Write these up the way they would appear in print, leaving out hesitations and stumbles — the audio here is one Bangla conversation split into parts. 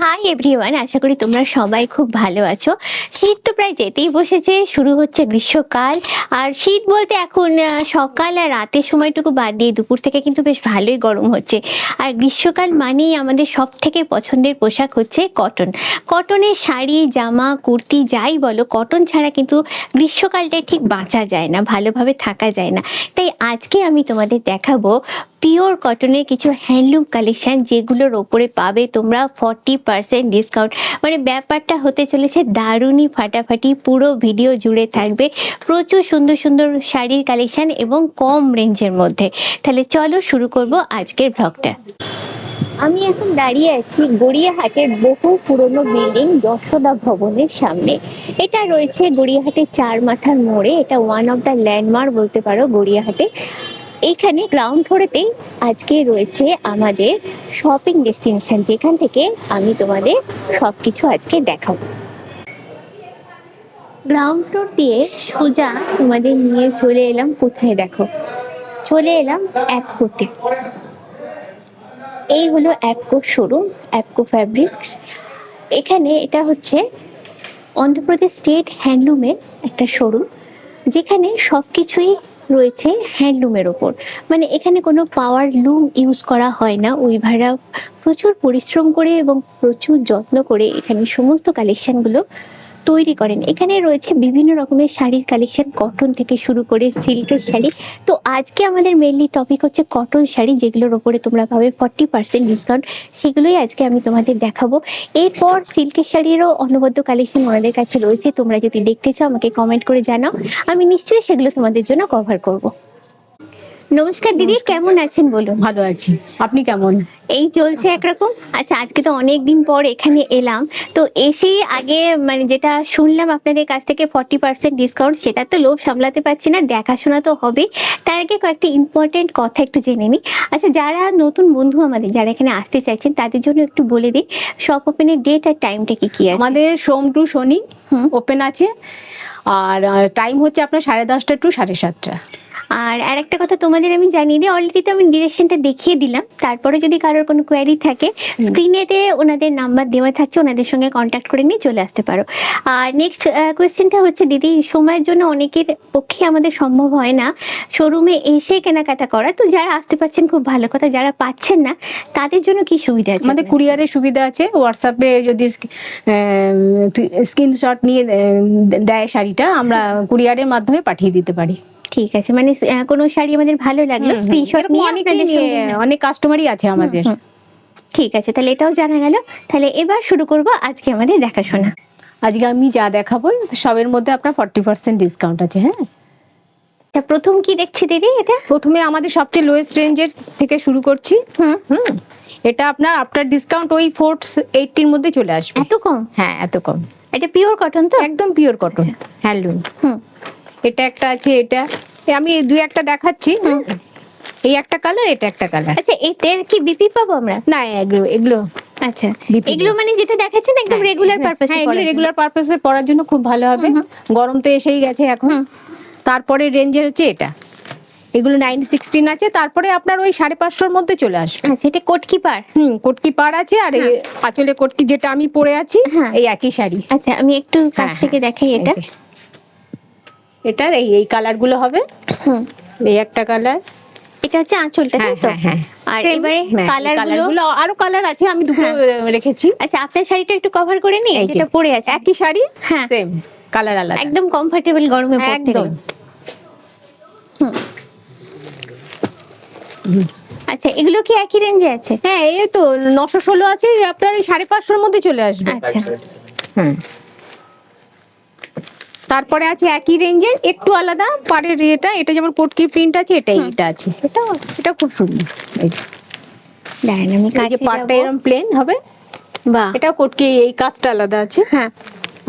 হাই এভরিওয়ান, আশা করি তোমরা সবাই খুব ভালো আছো। শীত তো প্রায় যেতেই বসেছে, শুরু হচ্ছে গ্রীষ্মকাল। আর শীত বলতে এখন সকাল আর রাতের সময়টুকু বাদ দিয়ে দুপুর থেকে কিন্তু বেশ ভালোই গরম হচ্ছে। আর গ্রীষ্মকাল মানেই আমাদের সব থেকে পছন্দের পোশাক হচ্ছে কটন। কটনের শাড়ি, জামা, কুর্তি যাই বলো, কটন ছাড়া কিন্তু গ্রীষ্মকালটায় ঠিক বাঁচা যায় না, ভালোভাবে থাকা যায় না। তাই আজকে আমি তোমাদের দেখাবো পিওর কটনের কিছু হ্যান্ডলুম কালেকশন, যেগুলোর ওপরে পাবে তোমরা 40% ডিসকাউন্ট। মানে ব্যাপারটা হতে চলেছে দারুণই ফাটাফাটি। পুরো ভিডিও জুড়ে থাকবে প্রচুর সুন্দর সুন্দর শাড়ির কালেকশন এবং কম রেঞ্জের মধ্যে। তাহলে চলো শুরু করব আজকের ব্লগটা। আমি এখন দাঁড়িয়ে আছি গড়িয়াহাটের বহু পুরনো বিল্ডিং যশোদা ভবনের সামনে। এটা রয়েছে গড়িয়াহাটের চার মাথার মোড়ে। এটা ওয়ান অফ দ্য ল্যান্ডমার্ক বলতে পারো গড়িয়াহাটে। এইখানে গ্রাউন্ড ফ্লোরেতেই আজকে রয়েছে আমাদের শপিং ডেস্টিনেশন, যেখান থেকে আমি তোমাদের সবকিছু আজকে দেখাবো। গ্রাউন্ড ফ্লোর দিয়ে সোজা তোমাদের নিয়ে চলে এলাম কোথায়, দেখো, চলে এলাম অ্যাপকোতে। এই হলো অ্যাপকো শোরুম, অ্যাপকো ফ্যাব্রিক্স। এখানে এটা হচ্ছে অন্ধ্রপ্রদেশ স্টেট হ্যান্ডলুমের একটা শোরুম, যেখানে সব কিছুই রয়েছে হ্যান্ডলুমের ওপর। মানে এখানে কোনো পাওয়ার লুম ইউজ করা হয় না। উইভাররা প্রচুর পরিশ্রম করে এবং প্রচুর যত্ন করে এখানে সমস্ত কালেকশনগুলো তৈরি করেন। এখানে রয়েছে বিভিন্ন রকমের শাড়ির কালেকশন, কটন থেকে শুরু করে সিল্কের শাড়ি। তো আজকে আমাদের মেইনলি টপিক হচ্ছে কটন শাড়ি, যেগুলোর ওপরে তোমরা পাবে 40% ডিসকাউন্ট। সেগুলোই আজকে আমি তোমাদের দেখাবো। এরপর সিল্কের শাড়িরও অনবদ্য কালেকশন আমাদের কাছে রয়েছে। তোমরা যদি দেখতে চাও আমাকে কমেন্ট করে জানাও, আমি নিশ্চয়ই সেগুলো তোমাদের জন্য কভার করব। নমস্কার দিদি, কেমন আছেন বলুন? ভালো আছি, আপনি কেমন? এই চলছে একরকম। আচ্ছা, আজকে তো অনেকদিন পর এখানে এলাম, তো এসেই আগে মানে যেটা শুনলাম আপনাদের কাছ থেকে 40% ডিসকাউন্ট, সেটা তো লোভ সামলাতে পারছি না, দেখাশোনা তো হবে। তার আগে কয়েকটি ইম্পর্টেন্ট কথা একটু জেনে নিই। আচ্ছা, যারা নতুন বন্ধু আমাদের, যারা এখানে আসতে চাইছেন, তাদের জন্য একটু বলে দিই শপ ওপেনের ডেট আর টাইমটা কি আছে। আমাদের সোম টু শনি ওপেন আছে, আর টাইম হচ্ছে আপনার 10:30 টু 7:30। আর আরেকটা কথা তোমাদের আমি জানিয়ে দিই, অলরেডি তো আমি ডিরেকশনটা দেখিয়ে দিলাম। তারপরে যদি কারোর কোনো কোয়ারি থাকে, স্ক্রিনেতে ওনাদের নাম্বার দেওয়া থাকছে, ওনাদের সঙ্গে কন্ট্যাক্ট করে নিয়ে চলে আসতে পারো। আর নেক্সট কোয়েশ্চেনটা হচ্ছে দিদি, সময়ের জন্য অনেকের পক্ষে আমাদের সম্ভব হয় না শোরুমে এসে কেনাকাটা করা। তো যারা আসতে পারছেন খুব ভালো কথা, যারা পাচ্ছেন না তাদের জন্য কি সুবিধা আছে? আমাদের কুরিয়ারের সুবিধা আছে। হোয়াটসঅ্যাপে যদি স্ক্রিনশট নিয়ে দেয় শাড়িটা, আমরা কুরিয়ারের মাধ্যমে পাঠিয়ে দিতে পারি। ঠিক আছে, মানে কোনো শাড়ি আমাদের ভালো লাগলো স্ক্রিনশট নিয়ে অনেক কাস্টমারই আছে আমাদের। ঠিক আছে, তাহলে এটাও জানা গেল। তাহলে এবার শুরু করব আজকে আমাদের দেখাশোনা। আজকে আমি যা দেখাবো সবের মধ্যে আপনার 40% ডিসকাউন্ট আছে। হ্যাঁ, প্রথম কি দেখছি দিদি? এটা প্রথমে আমাদের সবচেয়ে লোয়েস্ট রেঞ্জের থেকে শুরু করছি। এটা আপনার আফটার ডিসকাউন্ট ওই 480-র মধ্যে চলে আসবে। এত কম? হ্যাঁ, এত কম। এটা পিওর কটন তো? একদম পিওর কটন হ্যান্ডলুম। এটা একটা আছে, এটা আমি দুই একটা দেখাচ্ছি। এই একটা কালার, এটা একটা কালার। আচ্ছা, এটার কি বিপি পাবো আমরা? না, এগুলো আচ্ছা, এগুলো মানে যেটা দেখাচ্ছেন একদম রেগুলার পারপাসে। হ্যাঁ, এগুলো রেগুলার পারপাসে পরার জন্য খুব ভালো হবে। গরম তো এসেই গেছে এখন। তারপরে রেঞ্জের হচ্ছে এটা, এগুলো 916 আছে। তারপরে আপনার ওই 550-র মধ্যে চলে আসবে। আচ্ছা, এটা কোটকি পার? কোটকি পার আছে। আর এই আঁচলে কোটকি যেটা আমি পরে আছি, এই একই শাড়ি। আচ্ছা, আমি একটু কাছ থেকে দেখাই। এটার এই কালার গুলো হবে। এই একটা কালার, এটা হচ্ছে আঁচলটা, তাই তো? আর এবারে কালারগুলো আরো কালার আছে, আমি দুটো রেখেছি। আচ্ছা, আপনার শাড়িটা একটু কভার করে নিই, যেটা পরে আছে একই শাড়ি। হ্যাঁ, সেম কালার আলাদা, একদম কমফোর্টেবল গরমে পরতে। একদম। আচ্ছা, এগুলো কি একই রেঞ্জে আছে? হ্যাঁ, এই তো 916 আছে, আপনার এই 550-র মধ্যে চলে আসবে। আচ্ছা, তারপরে আছে একই রেঞ্জের একটু আলাদা পাড়ের এটা যেমন কোটকি প্রিন্ট আছে, এটা আছে। এটা খুব সুন্দর। এই যে দেখেন, আমি কাছে পাড়টা এরকম প্লেন হবে। বাহ, এটা কোটকি, এই কাজটা আলাদা আছে। হ্যাঁ,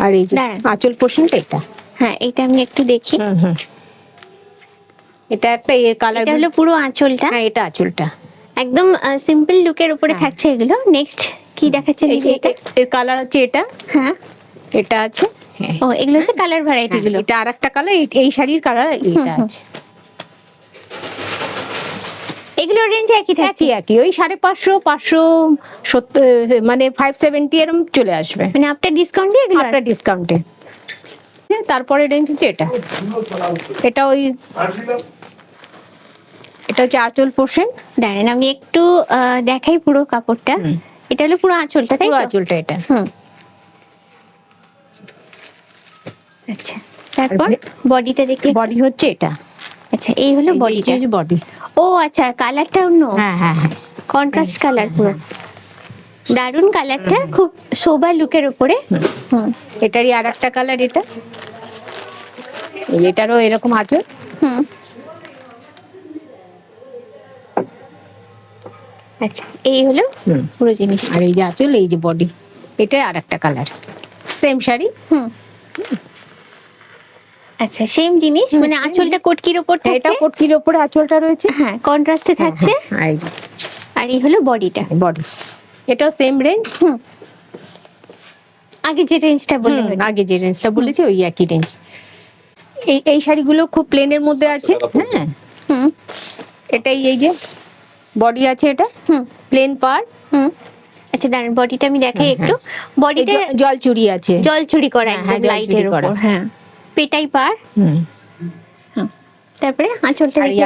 আর এই যে আঁচল পোর্শনটা এটা। হ্যাঁ, এটা আমি একটু দেখি। এটা একটা এর কালার, এটা হলো পুরো আঁচলটা। হ্যাঁ, এটা আঁচলটা একদম সিম্পল লুকের উপরে থাকছে এগুলো। নেক্সট কি দেখাচ্ছেন দিদি? এটা এর কালার হচ্ছে এটা। হ্যাঁ, এটা আছে। ও, এগুলো হচ্ছে কালার ভ্যারাইটি গুলো। এটা আরেকটা কালার, এই শাড়ির কালার এটা আছে। এগুলোর রেঞ্জ একই থাকছে? একই একই ওই 550, 570, মানে 570 এরকম চলে আসবে মানে আপনার ডিসকাউন্ট দিয়ে এগুলো আপনার ডিসকাউন্টে। তারপরে রেঞ্জ হচ্ছে এটা, এটা ওই এটা হচ্ছে আঁচল পোর্শন। দাঁড়ান আমি একটু দেখাই পুরো কাপড়টা। এটা হলো পুরো আঁচলটা, তাই পুরো তো? আঁচলটা এটা। আচ্ছা, তারপর বডিটা দেখি। বডি হচ্ছে এটা। আচ্ছা, এই হলো বডিটা। এই যে বডি। ও আচ্ছা, কালারটা অন্য। হ্যাঁ হ্যাঁ হ্যাঁ, কন্ট্রাস্ট কালার পুরো। দারুন কালারটা, খুব সোবার লুকের উপরে। এটারই আর একটা কালার এটা। এটারও এরকম আঁচল। আচ্ছা, এই হলো পুরো জিনিস। আর এই যে আঁচল, এই যে বডি, এটা আর একটা কালার, সেম শাড়ি। আচ্ছা, সেম জিনিস, মানে আঁচলটা কটকির উপর থাকছে। এটা কটকির উপরে আঁচলটা রয়েছে, হ্যাঁ কন্ট্রাস্টে থাকছে। আর এই যে আর এই হলো বডিটা। বডি, এটাও সেম রেঞ্জ। আগে যে রেঞ্জটা বললেন, আগে যে রেঞ্জটা বলেছি ওই একই রেঞ্জ। এই শাড়িগুলো খুব প্লেনের মধ্যে আছে। হ্যাঁ, এটাই এই যে বডি আছে, এটা প্লেন পার। আচ্ছা দাঁড়ান, বডিটা আমি দেখাই একটু। বডিটা জল চুরি আছে, জল চুরি করা একদম লাইটের উপর। হ্যাঁ, পেটাই পার। তারপরে আঁচলটা দেখি।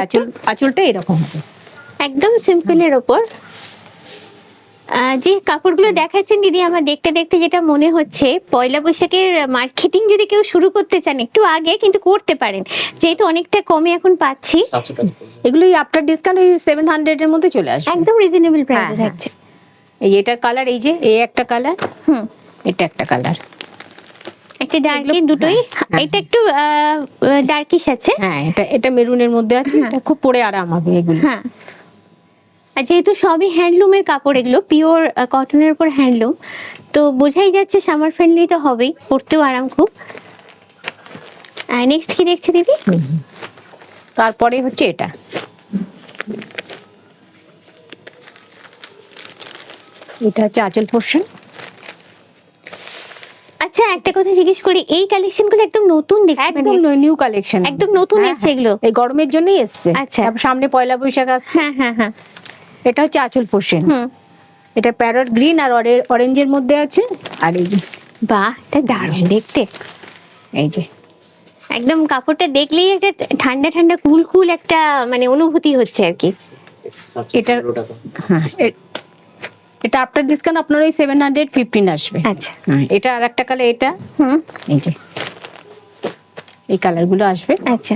আঁচলটা এরকম হবে, একদম সিম্পলের উপর। যে কাপড়গুলো দেখাচ্ছেন দিদি, আমার দেখতে দেখতে যেটা মনে হচ্ছে, পয়লা বৈশাখের মার্কেটিং যদি কেউ শুরু করতে চান একটু আগে কিন্তু করতে পারেন, যেহেতু অনেকটা কমে এখন পাচ্ছি। এগুলোই আফটার ডিসকাউন্ট ওই 700 এর মধ্যে চলে আসবে, একদম রিজনেবল প্রাইসে থাকছে। এই এটার কালার, এই যে এই একটা কালার, এটা একটা কালার, একটা ডার্কিশ, দুটোই। এটা একটু ডার্কিশ আছে। হ্যাঁ, এটা মেরুনের মধ্যে আছে। এটা খুব পরে আরাম হবে এগুলো। হ্যাঁ, আর যেহেতু সবই হ্যান্ডলুমের কাপড়, এগুলো পিওর কটনের উপর হ্যান্ডলুম, তো বোঝাই যাচ্ছে সামার ফ্রেন্ডলি তো হবেই, পরতেও আরাম খুব। নেক্সট কি দেখছি দিদি? তারপরে হচ্ছে এটা, এটা হচ্ছে আঁচল পোর্শন। আচ্ছা, একটা কথা জিজ্ঞেস করি, এই কালেকশনগুলো একদম নতুন দেখছি, একদম নিউ কালেকশন, একদম নতুন এসেছে এগুলো? এই গরমের জন্যই এসেছে। আচ্ছা, সামনে পয়লা বৈশাখ আসছে। হ্যাঁ হ্যাঁ হ্যাঁ। এটা হচ্ছে আঁচল পোর্শন। এটা প্যারট গ্রিন আর অরেঞ্জের মধ্যে আছে। আর এই যে, বাহ, এটা দারুণ দেখতে। এই যে একদম কাপড়টা দেখলেই একটা ঠান্ডা ঠান্ডা কুল কুল একটা মানে অনুভূতি হচ্ছে আর কি। এটা হ্যাঁ, এটা আফটার ডিসকাউন্ট আপনার ওই 715 আসবে। আচ্ছা, এটা আর একটা কালার, এটা এই যে এই কালার গুলো আসবে। আচ্ছা,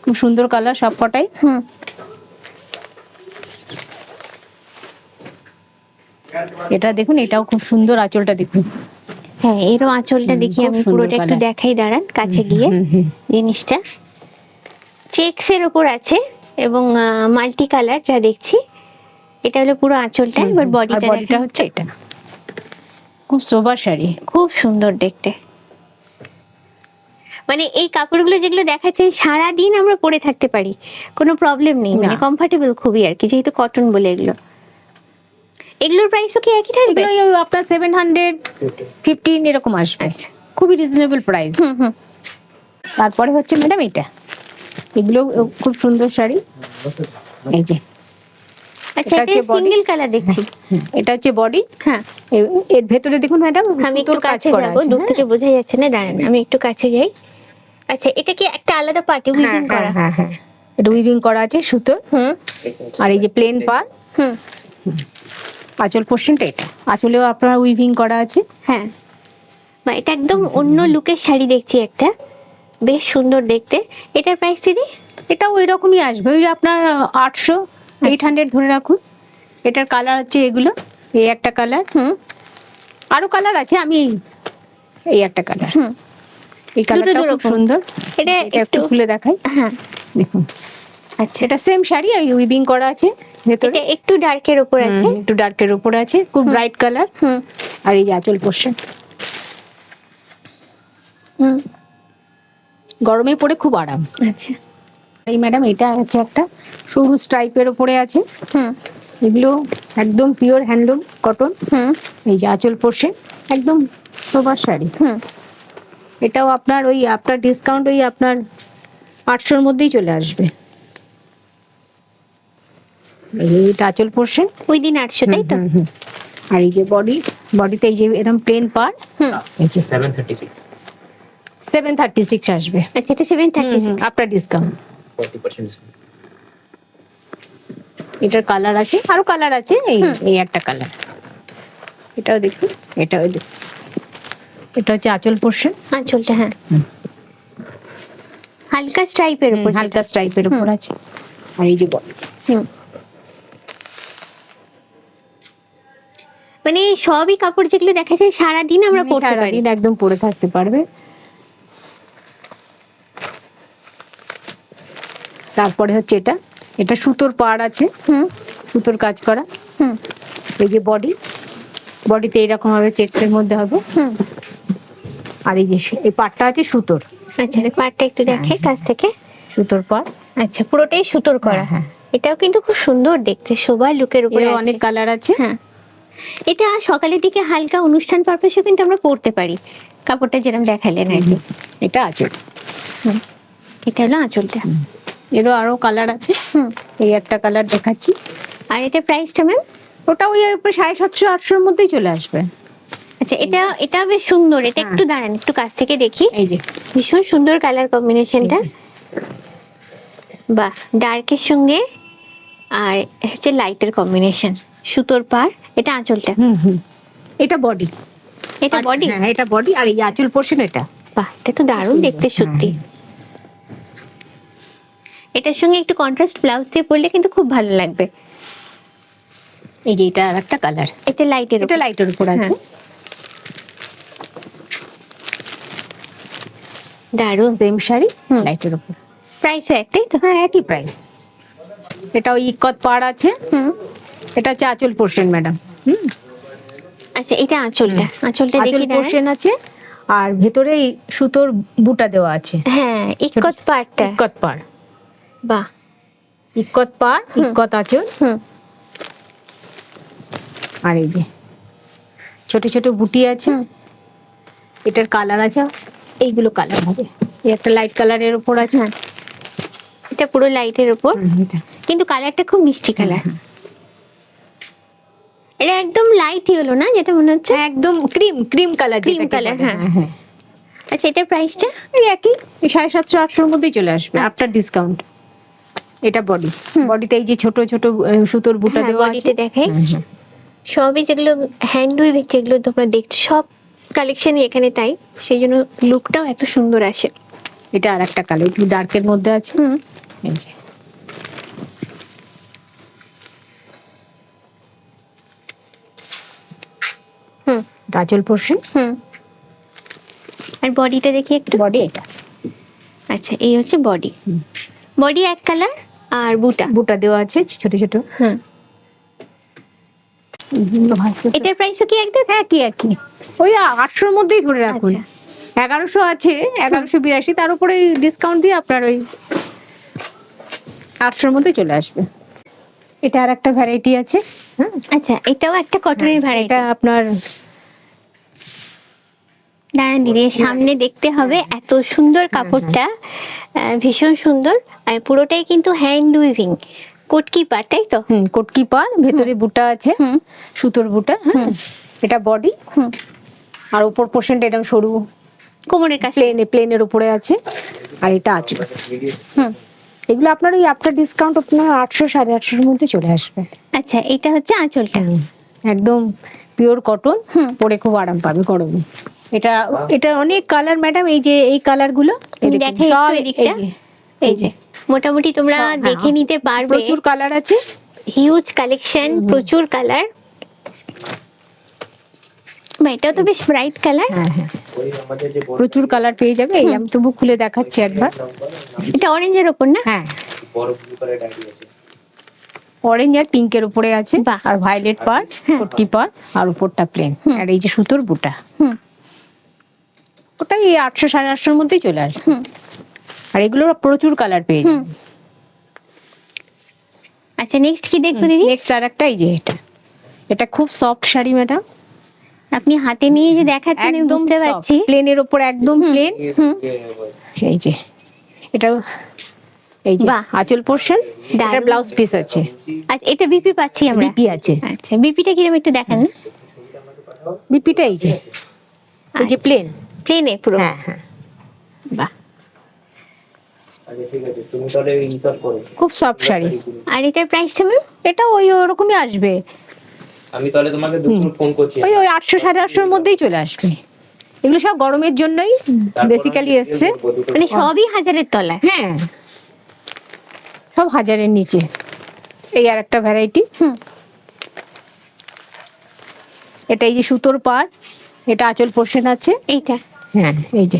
খুব সুন্দর কালার সব কটাই। এটা দেখুন, এটাও খুব সুন্দর, আঁচলটা দেখুন। হ্যাঁ, এরও আঁচলটা দেখি আমি, পুরোটা একটু দেখাই, দাঁড়ান কাছে গিয়ে। জিনিসটা চেকসের উপর আছে এবং মাল্টি কালার যা দেখছি। এটা হলো পুরো আঁচলটা। এবার বডিটা হচ্ছে এটা, খুব সোবার শাড়ি, খুব সুন্দর দেখতে। মানে এই কাপড়গুলো যেগুলো দেখাচ্ছে সারা দিন আমরা পরে থাকতে পারি, কোনো প্রবলেম নেই, মানে কমফোর্টেবল খুবই আর কি, যেহেতু কটন বলে এগুলো। এগুলোর প্রাইসও কি একই থাকবে? এগুলো আপনার 715 এরকম আসবে। আচ্ছা, খুবই রিজনেবল প্রাইস। তারপরে হচ্ছে ম্যাডাম এটা, এগুলো খুব সুন্দর শাড়ি। এই যে আচ্ছা, এটা সিঙ্গেল কালার দেখছি। এটা হচ্ছে বডি। হ্যাঁ, এর ভেতরে দেখুন ম্যাডাম, আমি একটু কাছে যাব, দূর থেকে বোঝা যাচ্ছে না, দাঁড়ান আমি একটু কাছে যাই। আচ্ছা, এটা কি একটা আলাদা পার্টি উইভিং করা? হ্যাঁ হ্যাঁ, এটা উইভিং করা আছে সুতো। আর এই যে প্লেন পার। আঁচল পোর্শনটা এটা, আঁচলেও আপনার উইভিং করা আছে। হ্যাঁ, বা এটা একদম অন্য লুকের শাড়ি দেখছি একটা, বেশ সুন্দর দেখতে। এটার প্রাইস দিদি? এটাও ওই রকমই আসবে, ওই আপনার 800, 800 ধরে রাখুন। এটার কালার হচ্ছে এগুলো, এই একটা কালার, আরো কালার আছে, আমি এই একটা কালার, এই কালারটা খুব সুন্দর। এটা একটু খুলে দেখাই। হ্যাঁ, দেখুন। আচ্ছা, এটা সেম শাড়ি, ওই উইভিং করা আছে ভেতরে, একটু ডার্কের উপর আছে, একটু ডার্কের উপরে আছে, খুব ব্রাইট কালার। আর এই যে আঁচল পোর্শন, গরমে পরে খুব আরাম। আচ্ছা, এই ম্যাডাম এটা হচ্ছে একটা সরু স্ট্রাইপের উপরে আছে। এগুলো একদম পিওর হ্যান্ডলুম কটন। এই যে আঁচল পোর্শন, একদম সোবার শাড়ি। এটাও আপনার ওই আপনার ডিসকাউন্ট ওই আপনার 800-র মধ্যেই চলে আসবে। এটা আঁচল পোর্শন। ওই দিন 800, তাই তো? আর এই যে বডিতে এই যে এরকম প্লেন পার, হুম। এই যে 736 আসবে আচ্ছা, এটা 736। আপনার ডিসকাউন্ট। 40% ডিসকাউন্ট। এটার কালার আছে, আরো কালার আছে, এই হুম। এই একটা কালার, এটাও দেখুন, এটাও দেখুন। এটা হচ্ছে আঁচল পোর্শন, আঁচলটা, হ্যাঁ, হালকা স্ট্রাইপের উপর। হালকা স্ট্রাইপের উপর আছে। আর এই যে বডি, হুম। মানে সবই কাপড় যেগুলো দেখা যায় সারাদিন আমরা পরতে পারি। সারাদিন একদম পরে থাকতে পারবে। তারপরে হচ্ছে এটা সুতোর পাড় আছে, হুম সুতোর কাজ করা। হুম এই যে বডিতে এরকম ভাবে চেকসের মধ্যে হবে। হুম। আর এই যে এই পাড়টা আছে সুতোর। আচ্ছা, পাড়টা একটু দেখে কাছ থেকে। সুতোর পাড়, আচ্ছা, পুরোটাই সুতোর করা। হ্যাঁ। এটাও কিন্তু খুব সুন্দর দেখতে, শোভা লুকের উপরে এর আছে। অনেক কালার আছে। হ্যাঁ, এটা সকালের দিকে হালকা অনুষ্ঠান পারপাসেও কিন্তু আমরা পরতে পারি, কাপড়টা যেরকম দেখালেন আর কি। এটা আঁচল, এটা হলো আঁচলটা। এরও আরো কালার আছে। এই একটা কালার দেখাচ্ছি। আর এটা প্রাইসটা ম্যাম? ওটা ওই 750-800 মধ্যেই চলে আসবে। আচ্ছা, এটা বেশ সুন্দর। এটা হ্যাঁ। একটু দাঁড়ান, একটু কাছ থেকে দেখি। এই যে ভীষণ সুন্দর কালার কম্বিনেশনটা। বাহ, ডার্কের সঙ্গে আর হচ্ছে লাইটের কম্বিনেশন, সুতোর পাড়। এটা আঁচলটা, এটা বডি, এটা বডি। হ্যাঁ এটা বডি। আর এই আঁচল পোর্শন এটা। বাহ, এটা তো দারুণ দেখতে সত্যি। এটার সঙ্গে একটু কন্ট্রাস্ট ব্লাউজ দিয়ে পরলে কিন্তু খুব ভালো লাগবে। এই যে এটা আরেকটা কালার, এটা লাইটের এটা লাইটের উপর আছে। দারুণ। সেম শাড়ি, হুম। লাইটের উপর। প্রাইসও একটাই তো? হ্যাঁ, একই প্রাইস। এটা ওই ইকত পাড় আছে। এটা হচ্ছে আঁচল পোর্শন ম্যাডাম। আচ্ছা, এটা আঁচলটা। আঁচলটা আঁচল দেখি দাঁড়ান। পোর্শন আছে, আর ভেতরে এই সুতোর বুটা দেওয়া আছে। হ্যাঁ, ইকত পাড়টা। ইকত পাড়, বাহ। ইকত পাড়, ইকত আঁচল। আর এই যে ছোট ছোট বুটি আছে। এটার কালার আছে, এইগুলো কালার হবে। এই একটা লাইট কালারের উপর আছে। এটা পুরো লাইটের উপর, কিন্তু কালারটা খুব মিষ্টি কালার। এটা একদম লাইটই হলো না, যেটা মনে হচ্ছে একদম ক্রিম কালার। ক্রিম কালার, হ্যাঁ। আচ্ছা, এটার প্রাইসটা? এই একই, 750-800 মধ্যেই চলে আসবে আফটার ডিসকাউন্ট। এটা বডিতে এই যে ছোট ছোট সুতোর বুটা দেওয়া আছে। বডিতে দেখাই সবই, যেগুলো হ্যান্ড উইভ, যেগুলো তোমরা দেখছো সব কালেকশনই এখানে, তাই সেই জন্য লুকটাও এত সুন্দর আসে। এটা আর একটা কালার, একটু ডার্কের মধ্যে আছে। এই যে আঁচল পোর্শন। আর বডিটা দেখি একটু। বডি এটা। আচ্ছা, এই হচ্ছে বডি। বডি এক কালার, আর বুটা দেওয়া আছে ছোট ছোট। এটার প্রাইসও কি একদম একই, ওই 800 মধ্যেই ধরে রাখুন। 1100 আছে, 1182, তার উপরে ডিসকাউন্ট দিয়ে আপনার ওই 800 মধ্যে চলে আসবে। এটা আর একটা ভ্যারাইটি আছে। আচ্ছা, এটাও একটা কটনের ভ্যারাইটি। এটা আপনার দাঁড়ান দিদি, সামনে দেখতে হবে। এত সুন্দর কাপড়টা, ভীষণ সুন্দর। আর পুরোটাই কিন্তু হ্যান্ড উইভিং, কোটকি পাড়, তাই তো? কোটকি পাড়, ভেতরে বুটা আছে, সুতোর বুটা। এটা বডি, আর উপর পোর্শনটা এরকম সরু কোমরের কাছে প্লেনের উপরে আছে। আর এটা আঁচল। এগুলো আপনার ওই আফটার ডিসকাউন্ট আপনার 800-850 মধ্যে চলে আসবে। আচ্ছা, এটা হচ্ছে আঁচলটা, একদম পিওর কটন, পরে খুব আরাম পাবে গরমে। এটা অনেক কালার ম্যাডাম। এই যে এই কালার গুলো দেখাই একটু এদিকটা। এই যে মোটামুটি তোমরা দেখে নিতে পারবে, প্রচুর কালার আছে, হিউজ কালেকশন, প্রচুর কালার। এটাও তো বেশ ব্রাইট কালার। প্রচুর কালার পেয়ে যাবে। এই আমি তবু খুলে দেখাচ্ছি একবার। এটা অরেঞ্জের উপর না? হ্যাঁ, অরেঞ্জ আর পিঙ্কের উপরে আছে। আর ভায়োলেট পার, কোটকি পার, আর উপরটা প্লেন। আর এই যে সুতোর বুটা, ওটা এই 800-850 মধ্যেই চলে আসবে। আর এগুলো প্রচুর কালার পেয়ে যাবে। আচ্ছা, নেক্সট কি দেখবো দিদি? নেক্সট আর একটা, এই যে এটা খুব সফট শাড়ি ম্যাডাম। আপনি হাতে নিয়ে যে দেখাচ্ছেন আমি বুঝতে পারছি। প্লেনের উপর একদম প্লেন। এই যে এটা এই যে বাহ। আঁচল পোর্শন, এটা দারুণ। ব্লাউজ পিস আছে, আচ্ছা, এটা বিপি পাচ্ছি আমরা। বিপি আছে। আচ্ছা, বিপিটা কিরকম একটু দেখান না। বিপিটা এই যে প্লেন। প্লেনে পুরো। হ্যাঁ হ্যাঁ, বাহ। খুব সফট শাড়ি। আর এটার প্রাইসটা ম্যাম? এটা ওই ওরকমই আসবে, আমি তাহলে তোমাকে দুপুর ফোন করছি। ওই 800 850 এর মধ্যেই চলে আসবে। এগুলো সব গরমের জন্যই বেসিক্যালি এসছে। মানে সবই 1000-এর তলায়? হ্যাঁ, সব 1000-এর নিচে। এই আর একটা ভ্যারাইটি। হুম। এটা এই যে সুতোর পাড়, এটা আঁচল পোর্শন আছে। এইটা? হ্যাঁ, এই যে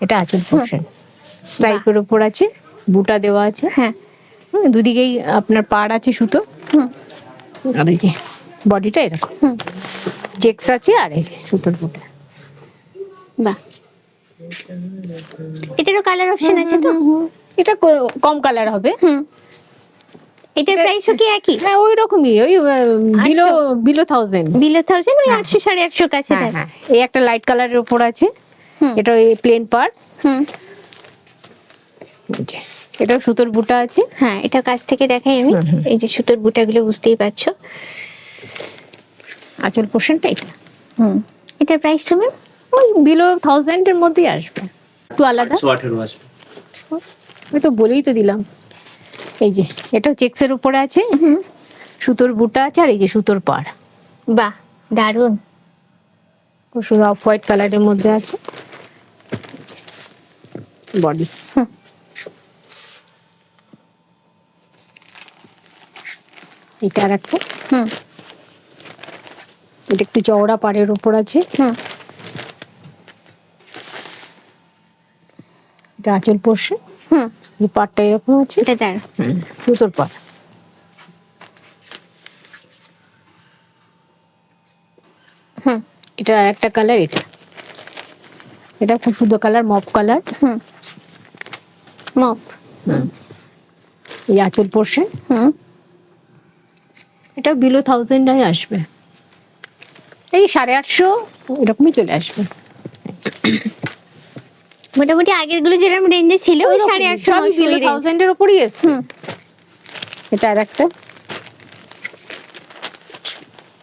এটা আঁচল পোর্শন, স্ট্রাইপের উপর আছে, বুটা দেওয়া আছে। হ্যাঁ। দুদিকেই আপনার পাড় আছে সুতো। হুম। আর এই যে বডিটা এরকম হুম। চেকস আছে, আর এই যে সুতোর বুটা। বাহ। এটারও কালার অপশন আছে তো? এটা কম কালার হবে। হুম। এটার প্রাইসও কি একই? হ্যাঁ, ওই রকমই, ওই বিলো 1000। বিলো 1000, ওই হ্যাঁ। 800 850 কাছে হ্যাঁ থাকে। হ্যাঁ, এই একটা লাইট কালারের উপর আছে। হুম। এটা ওই প্লেন পাড়। হুম। এটাও সুতোর বুটা আছে। হ্যাঁ, এটা কাছ থেকে দেখাই আমি। হুম, হুম। এই যে সুতোর বুটাগুলো বুঝতেই পারছো। আঁচল পোর্শনটা এটা। হুম। এটার প্রাইসটা ম্যাম? ওই বিলো 1000 এর মধ্যেই আসবে, একটু আলাদা। 118 আসবে। আমি তো বলেই তো দিলাম। এই যে এটা চেকসের উপরে আছে, হুম। সুতোর বুটা আছে, আর এই যে সুতোর পাড়। বাহ, দারুণ। শুধু অফ হোয়াইট কালারের মধ্যে আছে বডি। হুম। এটা আর একটা, হুম। এটা একটু চওড়া পাড়ের উপর আছে। হুম। এটা আঁচল পোর্শন, হুম। এই পাড়টা এরকম আছে। এটা দারুণ। সুতোর পাড়। হুম। এটা আর একটা কালার, এটা খুব সুন্দর কালার, মপ কালার। হুম। মপ। এই আঁচল পোর্শন, হুম। এটা বিলো 1000 আসবে, এই 850 এরকমই চলে আসবে। মোটামুটি আগের গুলো যেরকম রেঞ্জে ছিল ওই 850 সবই বিলো 1000 এর উপরই এসছে। এটা আর একটা,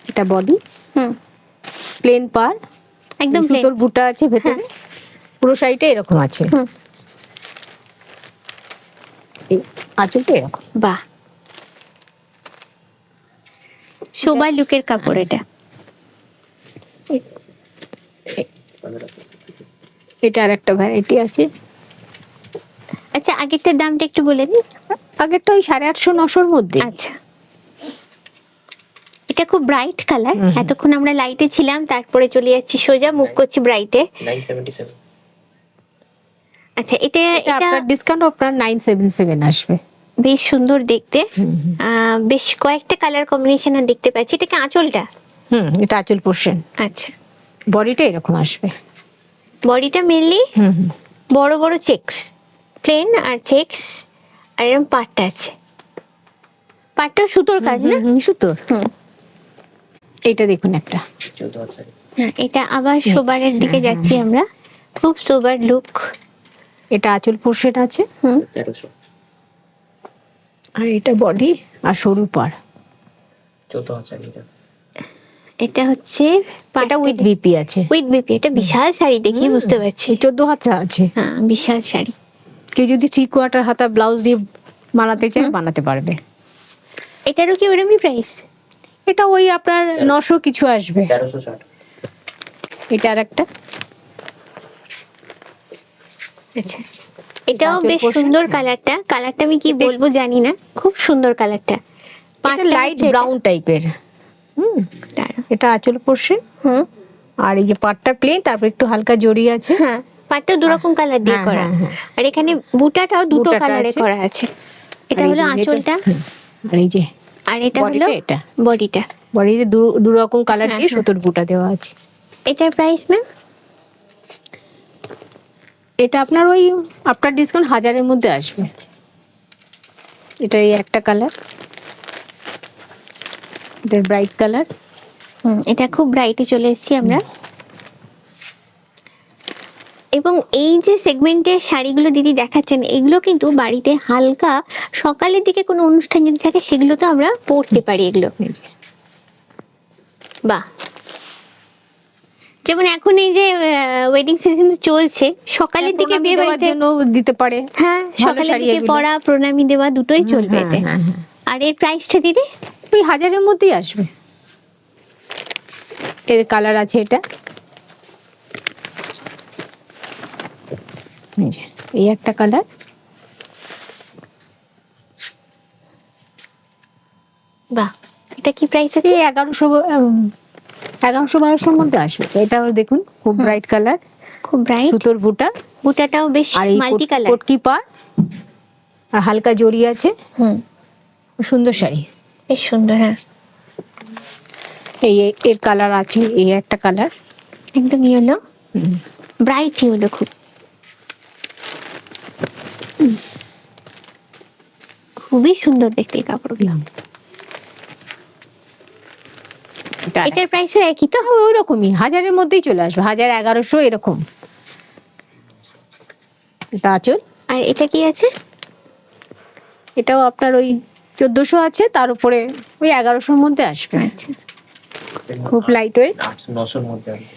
এটা বডি। হুম। প্লেন পাড়, একদম প্লেন। সুতোর বুটা আছে ভেতরে, পুরো শাড়িটা এরকম আছে। হুম। এই আঁচলটা এরকম। বাহ, শোভা লুকের কাপড় এটা। এটা আর একটা ভ্যারাইটি আছে। আচ্ছা, আগেরটার দামটা একটু বলে দিন। আগেরটা ওই 850 900 মধ্যে। আচ্ছা, এটা খুব ব্রাইট কালার। হুম। এতক্ষণ আমরা লাইটে ছিলাম, তারপরে চলে যাচ্ছি সোজা মুখ করছি ব্রাইটে। 977। আচ্ছা, এটা এটা এটা আপনার ডিসকাউন্ট আপনার 977 আসবে। বেশ সুন্দর দেখতে। বেশ কয়েকটা কালার কম্বিনেশন দেখতে পাচ্ছি। এটা কি আঁচলটা? এটা আঁচল পোর্শন, আচ্ছা। বডিটা এরকম আসবে। বডিটা মেনলি বড় বড় চেকস, প্লেন আর চেকস, আর এরকম পাটটা আছে। পাটটা সুতোর কাজ না? সুতোর। হুম। এইটা দেখুন একটা, 14,000। হ্যাঁ, এটা আবার সোবারের দিকে যাচ্ছি আমরা। খুব সোবার লুক। এটা আঁচল পোর্শন আছে। হুম। 1300। আর এটা বডি আর সরু পাড়। 14,000 এটা। এটা হচ্ছে এটা উইথ বিপি আছে। With BP. এটা বিশাল শাড়ি, দেখি বুঝতে পারছি। 14 হাতা আছে। হ্যাঁ, বিশাল শাড়ি। কেউ যদি 3/4 হাতা ব্লাউজ দিয়ে বানাতে চায় বানাতে পারবে। এটারও কি ওরকমই প্রাইস? এটা ওই আপনার 900 কিছু আসবে। 1360। এটা আর একটা, আচ্ছা, এটাও আঁচল বেশ portion। সুন্দর কালারটা। কালারটা আমি কি বলবো জানি না, খুব সুন্দর কালারটা। এটা লাইট ব্রাউন টাইপের। দাঁড়াও। এটা আঁচল পোর্শন, হুম। আর এই যে পাটটা প্লেন, তারপর একটু হালকা জড়ি আছে। হ্যাঁ, পাটটা দু রকম কালার দিয়ে হ্যাঁ, করা। হ্যাঁ, হ্যাঁ। আর এখানে বুটাটাও দুটো বুটাটা কালারে আছে। করা আছে। এটা আর এই হলো যে আঁচলটা, আর এই যে আর এটা হলো বডিটা, এটা বডিটা। বডিতে দু রকম কালার হ্যাঁ, দিয়ে হ্যাঁ। সুতোর বুটা দেওয়া আছে। এটার প্রাইস ম্যাম? এটা আপনার ওই আপনার ডিসকাউন্ট 1000-এর মধ্যে আসবে। এটা এই একটা কালার, এটা ব্রাইট কালার। এটা খুব ব্রাইটে চলে এসেছি আমরা। এবং এই যে সেগমেন্টের শাড়িগুলো দিদি দেখাচ্ছেন, এগুলো কিন্তু বাড়িতে হালকা সকালের দিকে কোনো অনুষ্ঠান যদি থাকে সেগুলো তো আমরা পরতে পারি এগুলো। এই যে। বাহ, যেমন এখন এই যে ওয়েডিং সিজন চলছে, সকালের দিকে প্রণামী বিয়ে দেওয়ার বাড়িতে জন্য দিতে পারে। হ্যাঁ সকালের শাড়ি দিকে এগুলো। পরা প্রণামী দেওয়া দুটোই চলবে হ্যাঁ, এতে। হ্যাঁ, হ্যাঁ। আর এর প্রাইসটা দিদি? ওই 1000-এর মধ্যেই আসবে। এর কালার আছে এটা, এই যে, এই একটা কালার। বাহ, এটা কি প্রাইস আছে? এই 1100-1200-র মধ্যে আসবে। এটাও দেখুন খুব ব্রাইট কালার, খুব ব্রাইট, সুতোর বুটা, বুটাটাও বেশ আর এই মাল্টি কালার। কোটকি পার আর হালকা জড়ি আছে। হুম, সুন্দর শাড়ি, বেশ সুন্দর। হ্যাঁ, এর কালার আছে, এই একটা কালার, একদম ইয়েলো, ব্রাইট ইয়েলো, খুব খুবই সুন্দর দেখতে এই কাপড়গুলো। এটার প্রাইসও একই তো? ওরকমই 1000-এর মধ্যেই চলে আসবে, 1000-1100 এরকম। এটা আঁচল। আর এটা কি আছে? এটাও আপনার ওই 1400 আছে, তার উপরে ওই 1100-র মধ্যে আসবে। আচ্ছা, খুব লাইট ওয়েট, 900-র মধ্যে আসবে।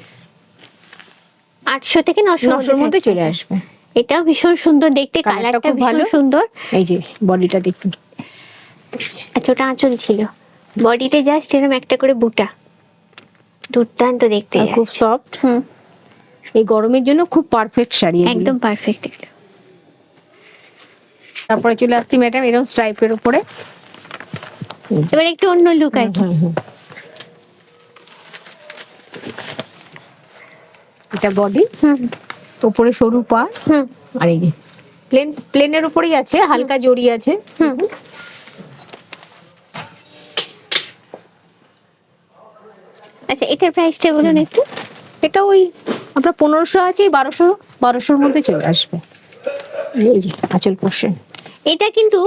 800 থেকে 900-র মধ্যে চলে আসবে। এটাও ভীষণ সুন্দর দেখতে, কালারটা কালারটা খুব ভীষণ ভালো। সুন্দর। এই যে বডিটা দেখুন, আচ্ছা, ওটা আঁচল ছিল, বডিতে জাস্ট এরকম একটা করে বুটা, দুর্দান্ত দেখতে। আর খুব সফট। হুম, এই গরমের জন্য খুব পারফেক্ট শাড়ি এগুলো। একদম পারফেক্ট এগুলো। তারপরে চলে আসছি ম্যাডাম এরকম স্ট্রাইপের উপরে। এবার একটু অন্য লুক আর কি। এটা বডি, হুম উপরে সরু পা, হুম আর এই যে প্লেনের উপরেই আছে, হালকা জড়ি আছে। হুম। আচ্ছা, এটার প্রাইসটা বলুন একটু। এটা ওই আপনার 1500 আছে, 1200-1200-র মধ্যে চলে আসবে। এই যে আঁচল পোর্শন। এটা কিন্তু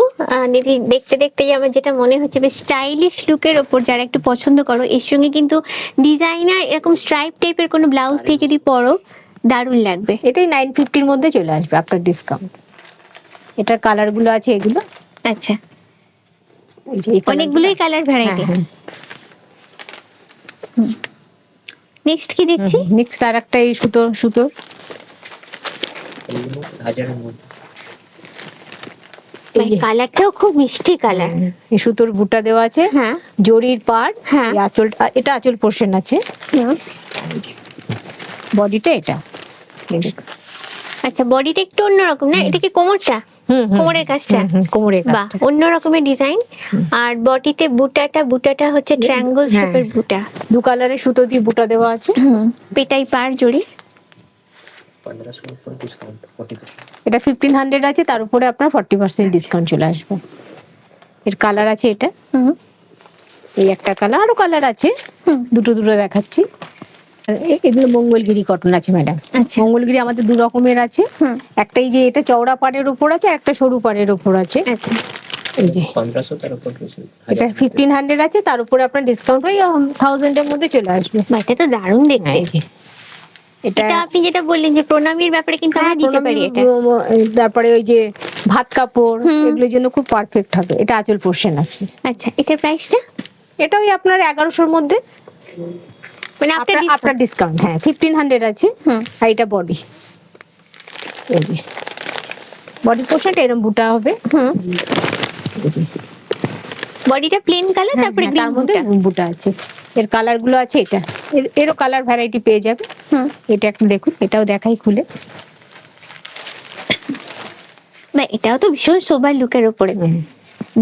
দিদি দেখতে দেখতেই আমার যেটা মনে হচ্ছে, বেশ স্টাইলিশ লুকের ওপর যারা একটু পছন্দ করো, এর সঙ্গে কিন্তু ডিজাইনার এরকম স্ট্রাইপ টাইপের কোনো ব্লাউজ দিয়ে যদি পরো দারুণ লাগবে। এটাই 950-র মধ্যে চলে আসবে আফটার ডিসকাউন্ট। এটার কালার গুলো আছে এগুলো। আচ্ছা, এই যে এই colour অনেকগুলোই গুলো। Colour variety. হ্যাঁ, নেক্সট কি দেখছি? নেক্সট আর একটা এই সুতোর এগুলো 1000-এর মধ্যে। এই যে, কালারটাও খুব মিষ্টি কালার। এই সুতোর বুটা দেওয়া আছে, হ্যাঁ জরির পাড়, হ্যাঁ। এই আঁচল, এটা আঁচল পোর্শন আছে। হুম। বডিটা এটা, এই দেখুন। আচ্ছা, বডিটা একটু অন্যরকম না? এটা কি কোমরটা? কোমরের কাজটা? কোমরের বাহ, কাজটা। অন্য রকমের ডিজাইন। আর বডিতে বুটাটা হচ্ছে ট্রায়াঙ্গল হ্যাঁ। শেপের বুটা। দু কালারের সুতো দিয়ে বুটা দেওয়া আছে। পেটাই পার জড়ি। 1500-এর উপর ডিসকাউন্ট 40%। এটা 1500 আছে, তার উপরে আপনার 40% ডিসকাউন্ট চলে আসবে। এর কালার আছে এটা, হুম এই একটা কালার, আরো কালার আছে, হুম। দুটো দেখাচ্ছি। আর এগুলো মঙ্গলগিরি কটন আছে ম্যাডাম। আচ্ছা। মঙ্গলগিরি আমাদের দু রকমের আছে, হুম। একটাই যে এটা চওড়া পাড়ের উপর আছে, একটা সরু পাড়ের উপর আছে। আচ্ছা, এই যে 1500 তার উপর ডিসকাউন্ট। এটা 1500 আছে, তার উপরে আপনার ডিসকাউন্ট ওই 1000-এর মধ্যে চলে আসবে। বাহ, এটা তো দারুণ দেখতে। হ্যাঁ, এই যে এটা এটা আপনি যেটা বললেন যে প্রণামীর ব্যাপারে কিন্তু আমরা দিতে পারি এটা। তারপরে ওই যে ভাত কাপড়, হুম। এগুলোর জন্য খুব পারফেক্ট হবে। এটা আঁচল পোর্শন আছে। আচ্ছা, এটার প্রাইসটা? এটা ওই আপনার 1100-র মধ্যে, মানে আপনার আপনার আপনার ডিসকাউন্ট। হ্যাঁ, 1500 আছে। হুম। আর এটা বডি, এই যে বডি পোর্শনটা এরকম বুটা হবে। হুম। এই যে, বডিটা প্লেন কালার, তারপরে হ্যাঁ, তার মধ্যে বুটা আছে। এর কালার গুলো আছে, এটা এরও কালার ভ্যারাইটি পেয়ে যাবে। হুম। এটা একটু দেখুন, এটাও দেখাই খুলে। বা এটাও তো ভীষণ সোবার লুকের উপরে।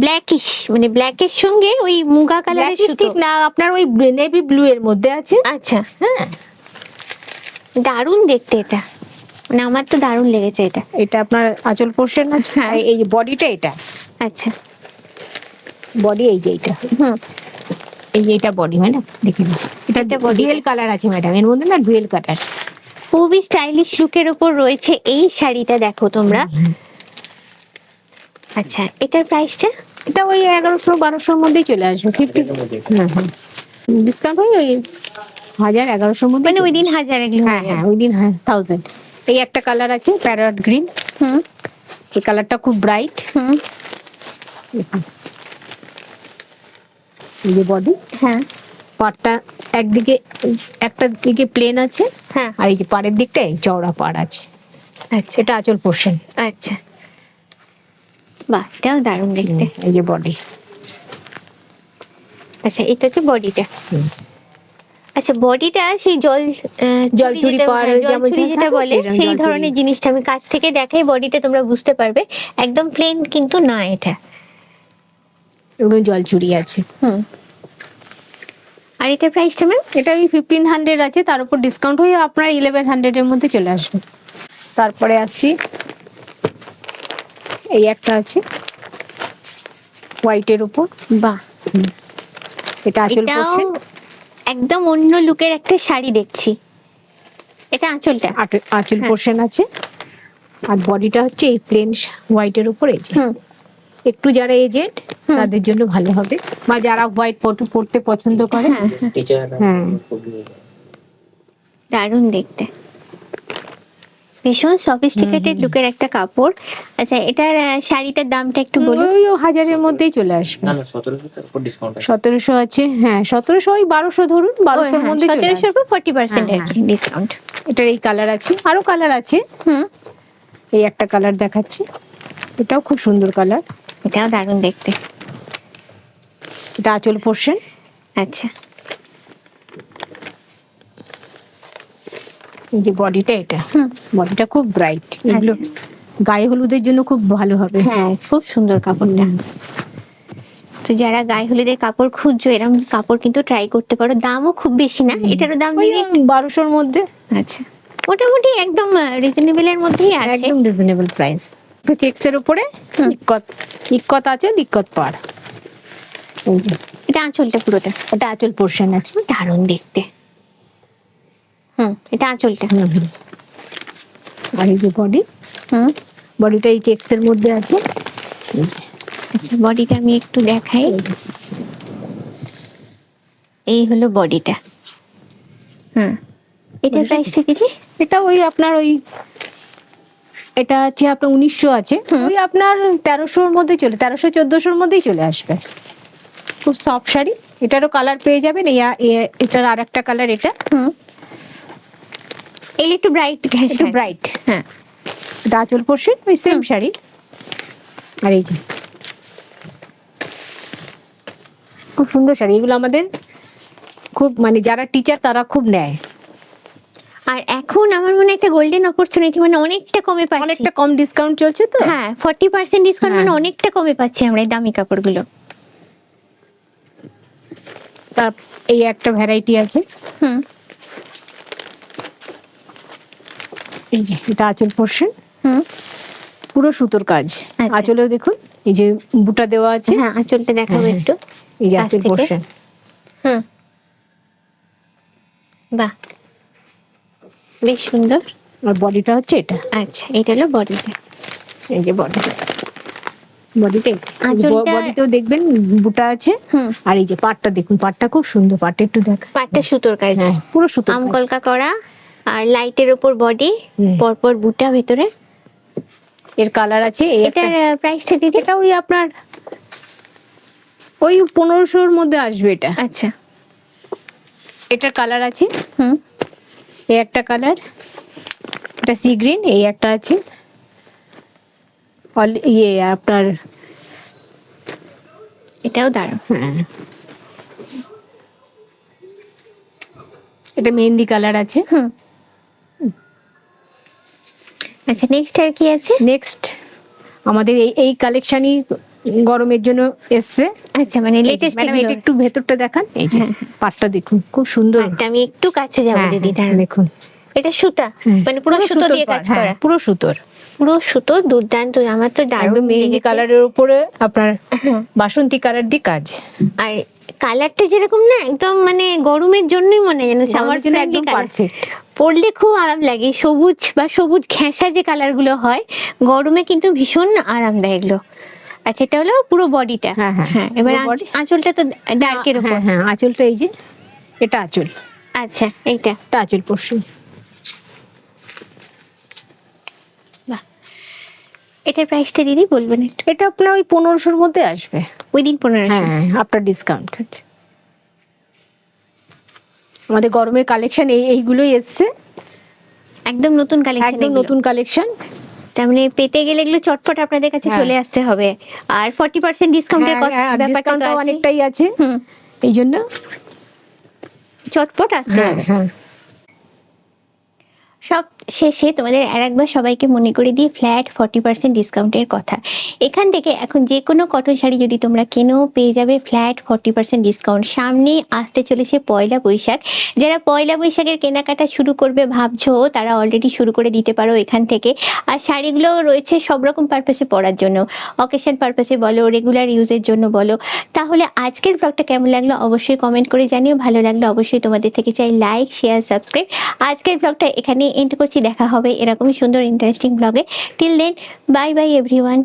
ব্ল্যাকিশ, মানে ব্ল্যাকের সঙ্গে ওই মুগা কালারের সুতো। ঠিক না, আপনার ওই নেভি ব্লু এর মধ্যে আছে। আচ্ছা, হ্যাঁ, দারুণ দেখতে এটা, মানে আমার তো দারুণ লেগেছে এটা। এটা আপনার আঁচল পোর্শন আছে। হ্যাঁ। আর এই যে বডিটা, এটা আচ্ছা, বডি, এই যে এটা, হুম। এই যে এটা বডি ম্যাডাম, দেখে নিন। এটা এটা body। ডুয়েল কালার আছে ম্যাডাম, এর মধ্যে না ডুয়েল কালার। খুবই স্টাইলিশ লুকের উপর রয়েছে এই শাড়িটা, দেখো তোমরা। আচ্ছা, এটার প্রাইসটা? এটা ওই 1100-1200-র মধ্যেই চলে আসবে। 50, এর মধ্যে ডিসকাউন্ট ওই 1000-1100-র মধ্যে মানে চলে ওই দিন আসবে। 1000 এগুলো। হ্যাঁ হ্যাঁ, ওই দিন 1000। এই একটা কালার আছে প্যারট গ্রিন, হুম এই কালারটা খুব ব্রাইট। হুম এই যে বডি, হ্যাঁ পাড়টা একদিকে, একটা দিকে প্লেন আছে, হ্যাঁ আর এই যে পাড়ের দিকটায় চওড়া পাড় আছে। আচ্ছা এটা আঁচল পোর্শন। আচ্ছা, বাহ এটাও দারুণ দেখতে। এই যে বডি। আচ্ছা এটা হচ্ছে বডিটা। আচ্ছা বডিটা সেই জলচুরি পাড়, যেমন জলচুরি যেটা থাকে, বলে সেরকম সেই জলচুরি। ধরনের জিনিসটা আমি কাছ থেকে দেখাই, বডিটা তোমরা বুঝতে পারবে একদম প্লেন কিন্তু না এটা। এবং জলচুরি আছে। হুম, আর এটার প্রাইসটা ম্যাম? এটা ওই 1500 আছে, তার উপর ডিসকাউন্ট হয়ে আপনার 1100 এর মধ্যে চলে আসবে। তারপরে আসি, এই একটা আছে হোয়াইটের উপর। বাহ, এটা আঁচল এটাও পোর্শন, একদম অন্য লুকের একটা শাড়ি দেখছি। এটা আঁচলটা? আঁচল হ্যাঁ। পোর্শন আছে, আর বডিটা হচ্ছে এই প্লেন হোয়াইটের উপর। এই যে হুম একটু যারা এজেড হুম। তাদের জন্য ভালো হবে, বা যারা হোয়াইট পড়তে পছন্দ করে। হ্যাঁ হ্যাঁ, টিচার হ্যাঁ। খুব নিয়ে যায়। দারুণ দেখতে, ভীষণ সফিস্টিকেটেড লুকের একটা কাপড়। আচ্ছা এটার শাড়িটার দামটা একটু বলুন। ওই 1000 মধ্যেই চলে আসবে। না না 1700 উপর ডিসকাউন্ট আছে। 1700 আছে, হ্যাঁ 1700, ওই 1200 ধরুন, 1200 এর মধ্যে চলে 1700 আসবে। উপর 40% হ্যাঁ, আর কি ডিসকাউন্ট। এটার এই কালার আছে, আরো কালার আছে। হুম, এই একটা কালার দেখাচ্ছি, এটাও খুব সুন্দর কালার। এটাও দারুণ দেখতে। এটা আঁচল পোর্শন। আচ্ছা এই যে বডিটা, এটা হুম, বডিটা খুব ব্রাইট, এগুলো গায়ে হলুদের জন্য খুব ভালো হবে। হ্যাঁ খুব সুন্দর কাপড়টা। তো যারা গায়ে হলুদের কাপড় খুঁজছো এরকম কাপড় কিন্তু ট্রাই করতে পারো, দামও খুব বেশি না, এটারও দাম ওই নেই। 1200 এর মধ্যে, আচ্ছা মোটামুটি একদম রিজনেবল এর মধ্যেই আছে। একদম রিজনেবল প্রাইস। একটু চেকস এর উপরে হুম। ইক্কত আছে, ইক্কত পাড়। এই যে এটা আঁচলটা পুরোটা? এটা আঁচল পোর্শন আছে। দারুণ দেখতে। হুম, এটা আঁচলটা? আর এই যে বডি, হুম, বডিটা এই চেকস এর মধ্যে আছে। এই যে আচ্ছা বডিটা আমি একটু দেখাই। এই হলো বডিটা। হুম, এটার বডিটা প্রাইসটা কি জি? এটা ওই আপনার ওই, এটা আছে আপনার 1900 আছে, হুম। ওই আপনার 1300 এর মধ্যে চলে, 1300-1400 এর মধ্যেই চলে আসবে। খুব সফট শাড়ি, এটারও কালার পেয়ে যাবেন। এটার আর একটা কালার, এটা হুম, এগুলো একটু ব্রাইট ঘেঁষা। একটু ব্রাইট। হ্যাঁ, এটা আঁচল পোর্শন, ওই সেম হুম। শাড়ি। আর এই যে খুব সুন্দর শাড়ি, এগুলো আমাদের খুব, মানে যারা টিচার তারা খুব নেয়। আর এখন আমার মনে হয় একটা গোল্ডেন অপরচুনিটি, মানে অনেকটা কমে পাচ্ছি। অনেকটা কম ডিসকাউন্ট চলছে তো। হ্যাঁ 40% ডিসকাউন্ট, মানে হ্যাঁ। অনেকটা কমে পাচ্ছি আমরা এই দামি কাপড়গুলো। তার এই একটা ভ্যারাইটি আছে। হুম, এই যে এটা আঁচল পোর্শন, হুম, পুরো সুতোর কাজ। আচ্ছা। আঁচলেও দেখুন এই যে বুটা দেওয়া আছে। হ্যাঁ আঁচলটা দেখাবো হ্যাঁ, একটু। এই যে কাছ আঁচল থেকে। পোর্শন। হুম, বাহ বেশ সুন্দর। আর বডিটা হচ্ছে এটা। আচ্ছা এটা হলো বডিটা। এই যে বডি, বডিতে আঁচলটা- বডিতেও দেখবেন বুটা আছে। হুম, আর এই যে পাটটা দেখুন, পাটটা খুব সুন্দর, পাটটা একটু দেখ। পাটটা সুতোর কাজ, হ্যাঁ পুরো সুতো আম কলকা করা, আর লাইটের উপর বডি, হুম। পরপর বুটা ভেতরে। এর কালার আছে। এই একটা, এটার প্রাইসটা দিদি? এটা ওই আপনার ওই 1500 এর মধ্যে আসবে এটা। আচ্ছা, এটার কালার আছে। হুম, এই একটা কালার, এটা সি গ্রিন। এই একটা আছে ইয়ে আপনার, এটাও দারুণ। হ্যাঁ এটা মেহেন্দি কালার আছে। হুম, আচ্ছা নেক্সট আর কি আছে? নেক্সট আমাদের এই কালেকশনই গরমের জন্য এসছে। আচ্ছা মানে লেটেস্ট। ম্যাডাম এটা একটু ভেতরটা দেখান। এই যে হ্যাঁ। পাটটা দেখুন, খুব সুন্দর। আমি একটু কাছে যাবো হ্যাঁ, দিদি, হ্যাঁ, দাঁড়ান। দেখুন এটা সুতা, হ্যাঁ, মানে পুরো সুতো সুতোর দিয়ে কাজ পাড়, হ্যাঁ, করা? পুরো সুতোর, পুরো সুতো, দুর্দান্ত। আমার তো দারুণ একদম মেহেন্দি লেগেছে। কালারের উপরে আপনার হ্যাঁ, বাসন্তী কালার দিয়ে কাজ। আর কালারটা যেরকম না একদম মানে গরমের জন্যই মনে হয় যেন সামার আমার জন্য একদম পারফেক্ট। পরলে খুব আরাম লাগে। সবুজ বা সবুজ ঘেঁষা যে কালার গুলো হয় গরমে কিন্তু ভীষণ আরামদায়ক এগুলো। আচ্ছা এটা হলো পুরো বডিটা। হ্যাঁ, হ্যাঁ, হ্যাঁ, এবার পুরো body। আঁচলটা তো ডার্কের উপর। হ্যাঁ, হ্যাঁ, আঁচলটা এই যে এটা আঁচল, আচ্ছা এইটা। এটা আঁচল পোর্শন। এটার প্রাইসটা দিদি বলবেন একটু? এটা আপনার ওই 1500-র মধ্যে আসবে। উইদিন 1500। হ্যাঁ, আপনার ডিসকাউন্ট আছে। আমাদের গরমের কালেকশন এইগুলোই এসছে, একদম নতুন কালেকশন, একদম নতুন কালেকশন। তার মানে পেতে গেলে এগুলো চটপট আপনাদের কাছে হ্যাঁ। চলে আসতে হবে। আর 40% ডিসকাউন্টের ব্যাপারটা তো ডিসকাউন্টটাও আছে। অনেকটাই আছে, হুম, এই জন্য চটপট আসতে হ্যাঁ হবে। হ্যাঁ। সব শেষে তোমাদের আরেকবার সবাইকে মনে করে দিই ফ্ল্যাট 40% ডিসকাউন্টের কথা। এখান থেকে এখন যে কোনো কটন শাড়ি যদি তোমরা কেনো পেয়ে যাবে ফ্ল্যাট 40% ডিসকাউন্ট। সামনে আসতে চলেছে পয়লা বৈশাখ, যারা পয়লা বৈশাখের কেনাকাটা শুরু করবে ভাবছো তারা অলরেডি শুরু করে দিতে পারো এখান থেকে। আর শাড়িগুলো রয়েছে সব রকম পারপাসে পরার জন্য, অকেশন পারপাসে বলো, রেগুলার ইউজের জন্য বলো। তাহলে আজকের ব্লগটা কেমন লাগলো অবশ্যই কমেন্ট করে জানিও, ভালো লাগলো অবশ্যই তোমাদের থেকে চাই লাইক শেয়ার সাবস্ক্রাইব। আজকের ব্লগটা এখানে এন্ড করছি, দেখা হবে এরকমই সুন্দর ইন্টারেস্টিং ব্লগে। Till then bye bye everyone.